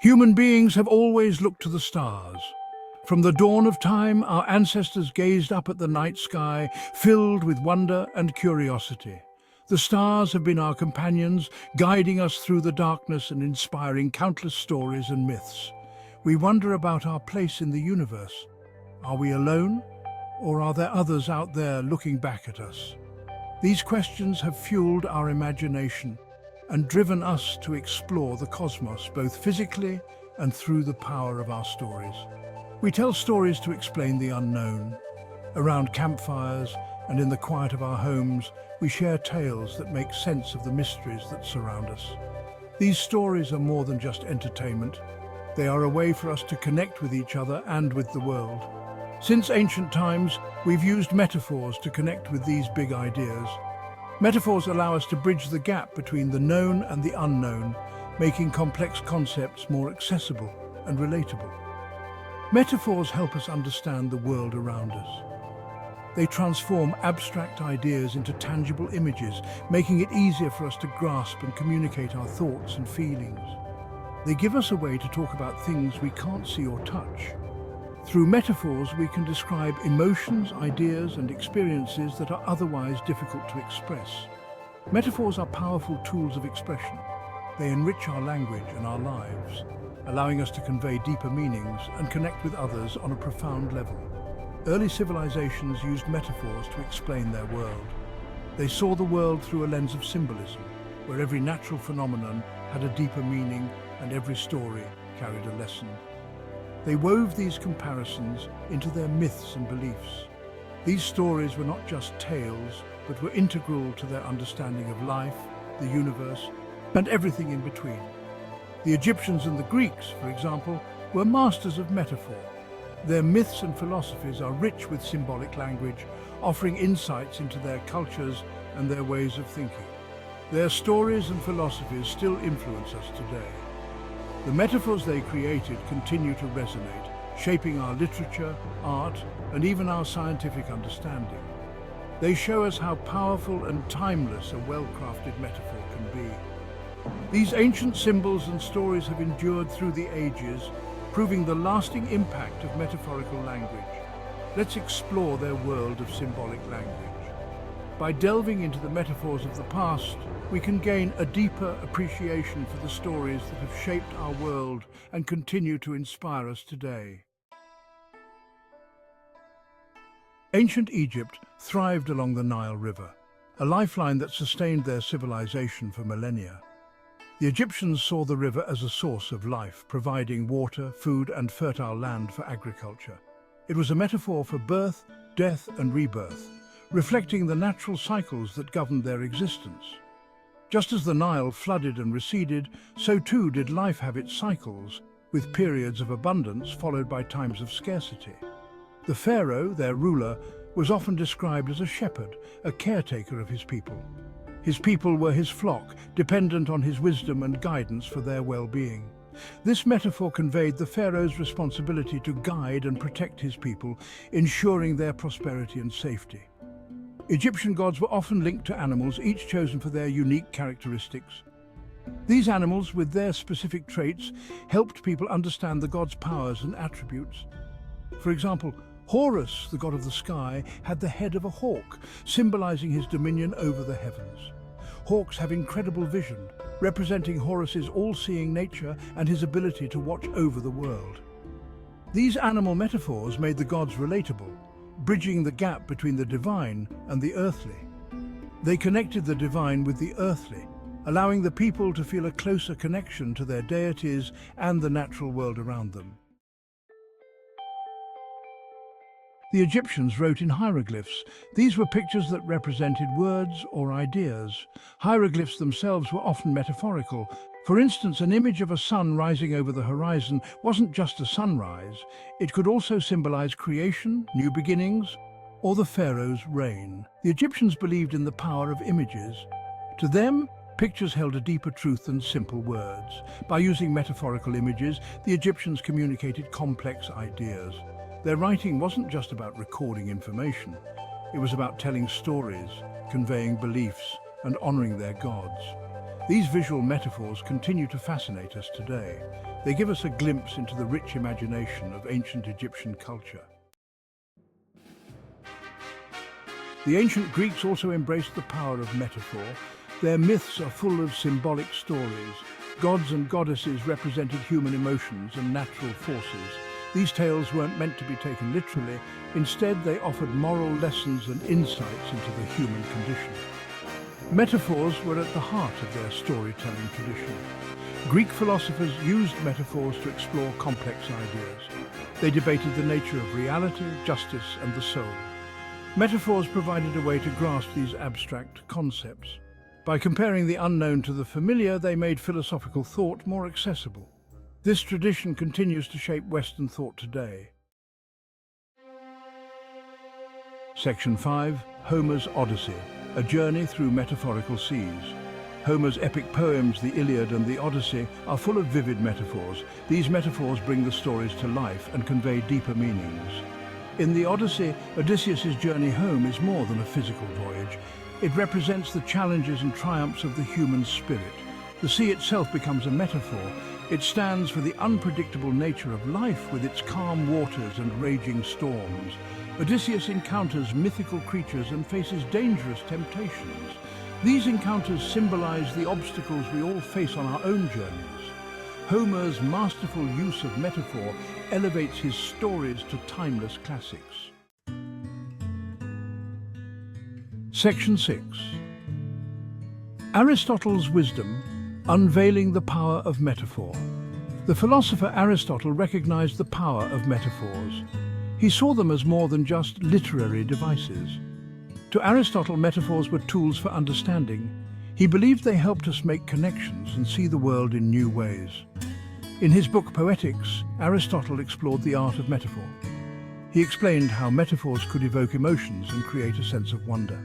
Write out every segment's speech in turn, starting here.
Human beings have always looked to the stars. From the dawn of time, our ancestors gazed up at the night sky, filled with wonder and curiosity. The stars have been our companions, guiding us through the darkness and inspiring countless stories and myths. We wonder about our place in the universe. Are we alone, or are there others out there looking back at us? These questions have fueled our imagination and driven us to explore the cosmos, both physically and through the power of our stories. We tell stories to explain the unknown. Around campfires and in the quiet of our homes, we share tales that make sense of the mysteries that surround us. These stories are more than just entertainment. They are a way for us to connect with each other and with the world. Since ancient times, we've used metaphors to connect with these big ideas. Metaphors allow us to bridge the gap between the known and the unknown, making complex concepts more accessible and relatable. Metaphors help us understand the world around us. They transform abstract ideas into tangible images, making it easier for us to grasp and communicate our thoughts and feelings. They give us a way to talk about things we can't see or touch. Through metaphors, we can describe emotions, ideas, and experiences that are otherwise difficult to express. Metaphors are powerful tools of expression. They enrich our language and our lives, allowing us to convey deeper meanings and connect with others on a profound level. Early civilizations used metaphors to explain their world. They saw the world through a lens of symbolism, where every natural phenomenon had a deeper meaning and every story carried a lesson. They wove these comparisons into their myths and beliefs. These stories were not just tales, but were integral to their understanding of life, the universe, and everything in between. The Egyptians and the Greeks, for example, were masters of metaphor. Their myths and philosophies are rich with symbolic language, offering insights into their cultures and their ways of thinking. Their stories and philosophies still influence us today. The metaphors they created continue to resonate, shaping our literature, art, and even our scientific understanding. They show us how powerful and timeless a well-crafted metaphor can be. These ancient symbols and stories have endured through the ages, proving the lasting impact of metaphorical language. Let's explore their world of symbolic language. By delving into the metaphors of the past, we can gain a deeper appreciation for the stories that have shaped our world and continue to inspire us today. Ancient Egypt thrived along the Nile River, a lifeline that sustained their civilization for millennia. The Egyptians saw the river as a source of life, providing water, food, and fertile land for agriculture. It was a metaphor for birth, death, and rebirth, reflecting the natural cycles that governed their existence. Just as the Nile flooded and receded, so too did life have its cycles, with periods of abundance followed by times of scarcity. The pharaoh, their ruler, was often described as a shepherd, a caretaker of his people. His people were his flock, dependent on his wisdom and guidance for their well-being. This metaphor conveyed the pharaoh's responsibility to guide and protect his people, ensuring their prosperity and safety. Egyptian gods were often linked to animals, each chosen for their unique characteristics. These animals, with their specific traits, helped people understand the god's powers and attributes. For example, Horus, the god of the sky, had the head of a hawk, symbolizing his dominion over the heavens. Hawks have incredible vision, representing Horus's all-seeing nature and his ability to watch over the world. These animal metaphors made the gods relatable, bridging the gap between the divine and the earthly. They connected the divine with the earthly, allowing the people to feel a closer connection to their deities and the natural world around them. The Egyptians wrote in hieroglyphs. These were pictures that represented words or ideas. Hieroglyphs themselves were often metaphorical. For instance, an image of a sun rising over the horizon wasn't just a sunrise. It could also symbolize creation, new beginnings, or the pharaoh's reign. The Egyptians believed in the power of images. To them, pictures held a deeper truth than simple words. By using metaphorical images, the Egyptians communicated complex ideas. Their writing wasn't just about recording information. It was about telling stories, conveying beliefs, and honoring their gods. These visual metaphors continue to fascinate us today. They give us a glimpse into the rich imagination of ancient Egyptian culture. The ancient Greeks also embraced the power of metaphor. Their myths are full of symbolic stories. Gods and goddesses represented human emotions and natural forces. These tales weren't meant to be taken literally. Instead, they offered moral lessons and insights into the human condition. Metaphors were at the heart of their storytelling tradition. Greek philosophers used metaphors to explore complex ideas. They debated the nature of reality, justice, and the soul. Metaphors provided a way to grasp these abstract concepts. By comparing the unknown to the familiar, they made philosophical thought more accessible. This tradition continues to shape Western thought today. Section 5. Homer's Odyssey, a journey through metaphorical seas. Homer's epic poems, the Iliad and the Odyssey, are full of vivid metaphors. These metaphors bring the stories to life and convey deeper meanings. In the Odyssey, Odysseus' journey home is more than a physical voyage. It represents the challenges and triumphs of the human spirit. The sea itself becomes a metaphor. It stands for the unpredictable nature of life with its calm waters and raging storms. Odysseus encounters mythical creatures and faces dangerous temptations. These encounters symbolize the obstacles we all face on our own journeys. Homer's masterful use of metaphor elevates his stories to timeless classics. Section 6. Aristotle's Wisdom, Unveiling the Power of Metaphor. The philosopher Aristotle recognized the power of metaphors. He saw them as more than just literary devices. To Aristotle, metaphors were tools for understanding. He believed they helped us make connections and see the world in new ways. In his book Poetics, Aristotle explored the art of metaphor. He explained how metaphors could evoke emotions and create a sense of wonder.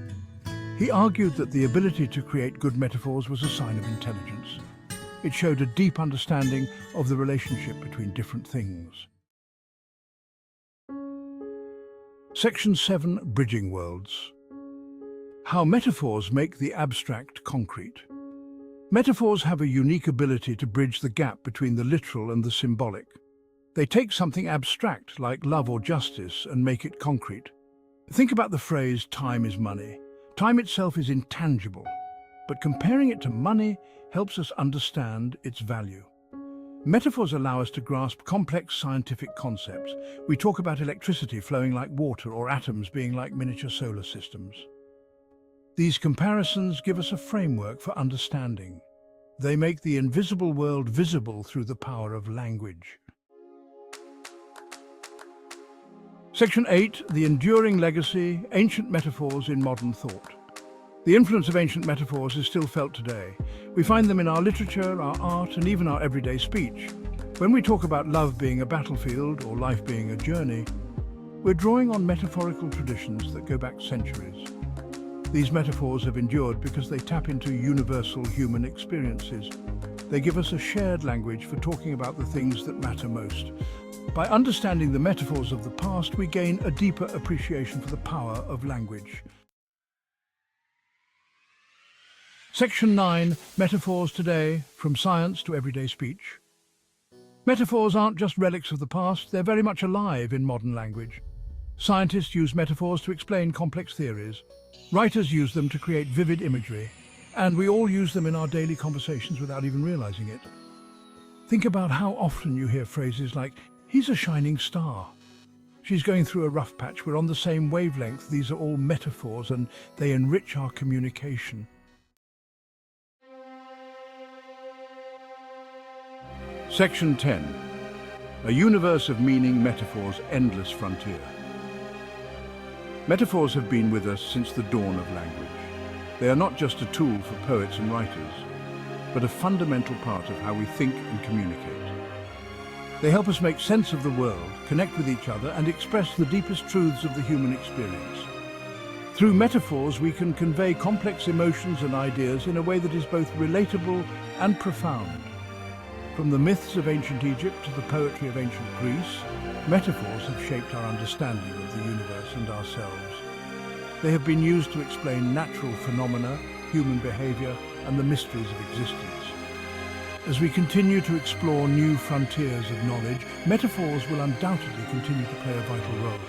He argued that the ability to create good metaphors was a sign of intelligence. It showed a deep understanding of the relationship between different things. Section 7. Bridging Worlds. How metaphors make the abstract concrete. Metaphors have a unique ability to bridge the gap between the literal and the symbolic. They take something abstract like love or justice and make it concrete. Think about the phrase, time is money. Time itself is intangible, but comparing it to money helps us understand its value. Metaphors allow us to grasp complex scientific concepts. We talk about electricity flowing like water or atoms being like miniature solar systems. These comparisons give us a framework for understanding. They make the invisible world visible through the power of language. Section 8. The Enduring Legacy, Ancient Metaphors in Modern Thought. The influence of ancient metaphors is still felt today. We find them in our literature, our art, and even our everyday speech. When we talk about love being a battlefield or life being a journey, we're drawing on metaphorical traditions that go back centuries. These metaphors have endured because they tap into universal human experiences. They give us a shared language for talking about the things that matter most. By understanding the metaphors of the past, we gain a deeper appreciation for the power of language. Section 9. Metaphors Today, From Science to Everyday Speech. Metaphors aren't just relics of the past, they're very much alive in modern language. Scientists use metaphors to explain complex theories. Writers use them to create vivid imagery. And we all use them in our daily conversations without even realizing it. Think about how often you hear phrases like, "He's a shining star." "She's going through a rough patch." We're on the same wavelength. These are all metaphors and they enrich our communication. Section 10. A Universe of Meaning, Metaphors, Endless Frontier. Metaphors have been with us since the dawn of language. They are not just a tool for poets and writers, but a fundamental part of how we think and communicate. They help us make sense of the world, connect with each other, and express the deepest truths of the human experience. Through metaphors, we can convey complex emotions and ideas in a way that is both relatable and profound. From the myths of ancient Egypt to the poetry of ancient Greece, metaphors have shaped our understanding of the universe and ourselves. They have been used to explain natural phenomena, human behavior, and the mysteries of existence. As we continue to explore new frontiers of knowledge, metaphors will undoubtedly continue to play a vital role.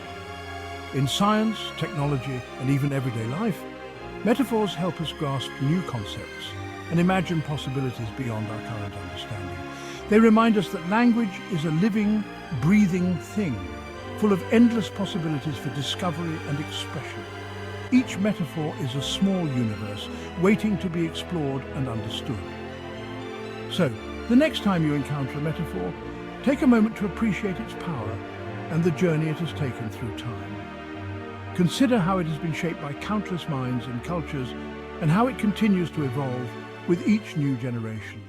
In science, technology, and even everyday life, metaphors help us grasp new concepts and imagine possibilities beyond our current understanding. They remind us that language is a living, breathing thing, full of endless possibilities for discovery and expression. Each metaphor is a small universe waiting to be explored and understood. So, the next time you encounter a metaphor, take a moment to appreciate its power and the journey it has taken through time. Consider how it has been shaped by countless minds and cultures, and how it continues to evolve with each new generation.